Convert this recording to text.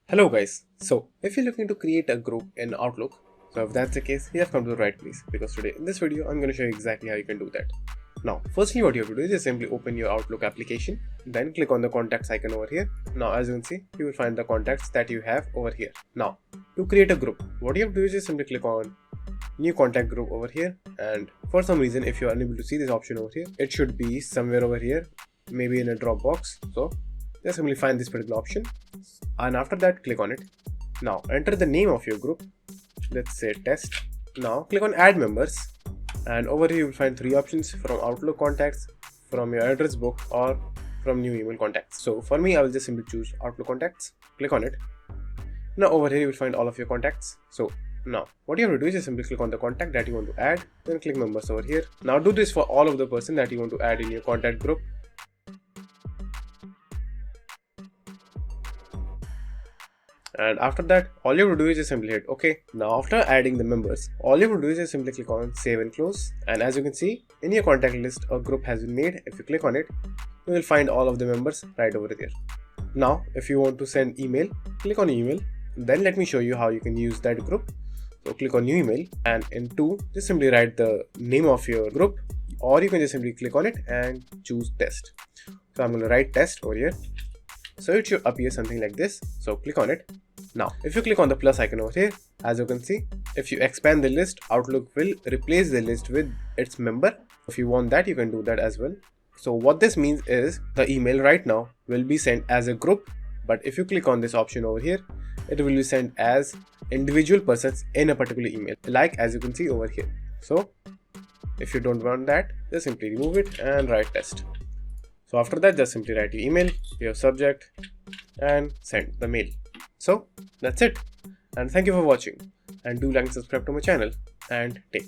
Hello guys, so if you're looking to create a group in Outlook, so if that's the case, you have come to the right place because today in this video I'm going to show you exactly how you can do that. Now firstly what you have to do is just simply open your Outlook application, then click on the contacts icon over here. Now as you can see, you will find the contacts that you have over here. Now to create a group, what you have to do is just simply click on new contact group over here, and for some reason if you're unable to see this option over here, it should be somewhere over here, maybe in a Dropbox. So just simply find this particular option and after that click on it. Now enter the name of your group, let's say test. Now click on add members, and over here you will find three options: from Outlook contacts, from your address book, or from new email contacts. So for me I will just simply choose Outlook contacts, click on it. Now over here you will find all of your contacts. So now what you have to do is just simply click on the contact that you want to add, then click members over here. Now do this for all of the person that you want to add in your contact group. And after that, all you have to do is just simply hit OK. Now after adding the members, all you have to do is just simply click on save and close. And as you can see, in your contact list, a group has been made. If you click on it, you will find all of the members right over there. Now, if you want to send email, click on email. Then let me show you how you can use that group. So click on new email, and in to, just simply write the name of your group, or you can just simply click on it and choose test. So I'm going to write test over here. So it should appear something like this. So click on it. Now, if you click on the plus icon over here, as you can see, if you expand the list, Outlook will replace the list with its member. If you want that, you can do that as well. So what this means is the email right now will be sent as a group, but if you click on this option over here, it will be sent as individual persons in a particular email, like as you can see over here. So if you don't want that, just simply remove it and write test. So after that, just simply write your email, your subject, and send the mail. So that's it, and thank you for watching, and do like and subscribe to my channel, and take care.